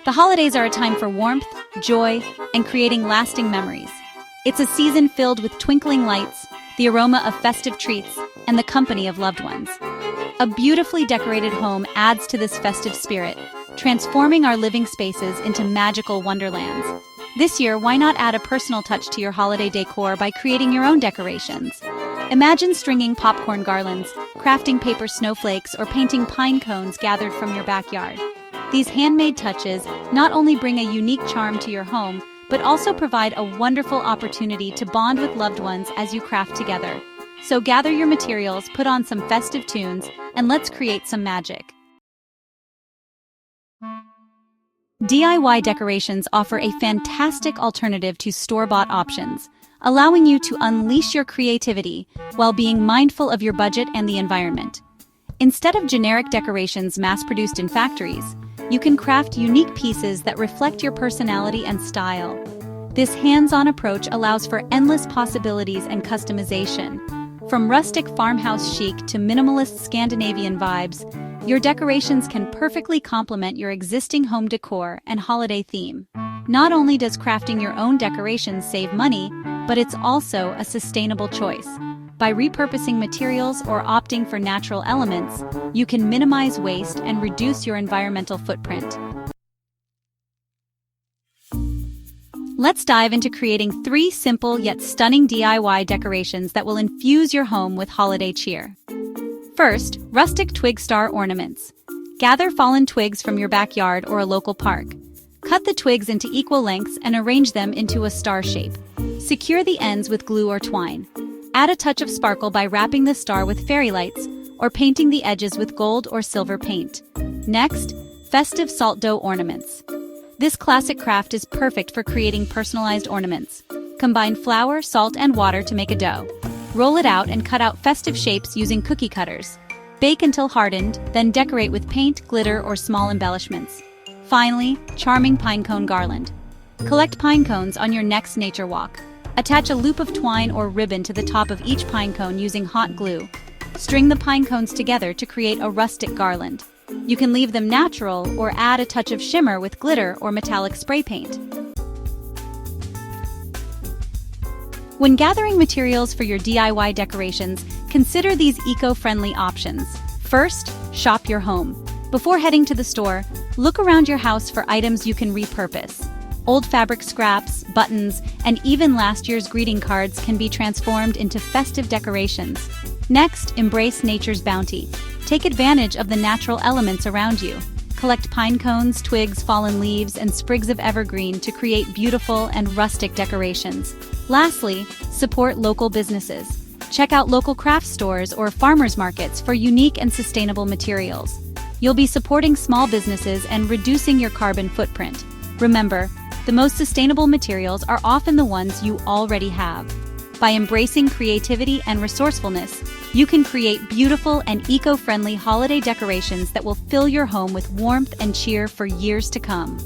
The holidays are a time for warmth, joy, and creating lasting memories. It's a season filled with twinkling lights, the aroma of festive treats, and the company of loved ones. A beautifully decorated home adds to this festive spirit, transforming our living spaces into magical wonderlands. This year, why not add a personal touch to your holiday decor by creating your own decorations? Imagine stringing popcorn garlands, crafting paper snowflakes, or painting pine cones gathered from your backyard. These handmade touches not only bring a unique charm to your home, but also provide a wonderful opportunity to bond with loved ones as you craft together. So gather your materials, put on some festive tunes, and let's create some magic. DIY decorations offer a fantastic alternative to store-bought options, allowing you to unleash your creativity while being mindful of your budget and the environment. Instead of generic decorations mass-produced in factories, you can craft unique pieces that reflect your personality and style. This hands-on approach allows for endless possibilities and customization. From rustic farmhouse chic to minimalist Scandinavian vibes, your decorations can perfectly complement your existing home decor and holiday theme. Not only does crafting your own decorations save money, but it's also a sustainable choice. By repurposing materials or opting for natural elements, you can minimize waste and reduce your environmental footprint. Let's dive into creating 3 simple yet stunning DIY decorations that will infuse your home with holiday cheer. First, rustic twig star ornaments. Gather fallen twigs from your backyard or a local park. Cut the twigs into equal lengths and arrange them into a star shape. Secure the ends with glue or twine. Add a touch of sparkle by wrapping the star with fairy lights or painting the edges with gold or silver paint. Next, festive salt dough ornaments. This classic craft is perfect for creating personalized ornaments. Combine flour, salt, and water to make a dough. Roll it out and cut out festive shapes using cookie cutters. Bake until hardened, then decorate with paint, glitter, or small embellishments. Finally, charming pine cone garland. Collect pine cones on your next nature walk. Attach a loop of twine or ribbon to the top of each pine cone using hot glue. String the pine cones together to create a rustic garland. You can leave them natural or add a touch of shimmer with glitter or metallic spray paint. When gathering materials for your DIY decorations, consider these eco-friendly options. First, shop your home. Before heading to the store, look around your house for items you can repurpose. Old fabric scraps, buttons, and even last year's greeting cards can be transformed into festive decorations. Next, embrace nature's bounty. Take advantage of the natural elements around you. Collect pine cones, twigs, fallen leaves, and sprigs of evergreen to create beautiful and rustic decorations. Lastly, support local businesses. Check out local craft stores or farmers markets for unique and sustainable materials. You'll be supporting small businesses and reducing your carbon footprint. Remember, the most sustainable materials are often the ones you already have. By embracing creativity and resourcefulness, you can create beautiful and eco-friendly holiday decorations that will fill your home with warmth and cheer for years to come.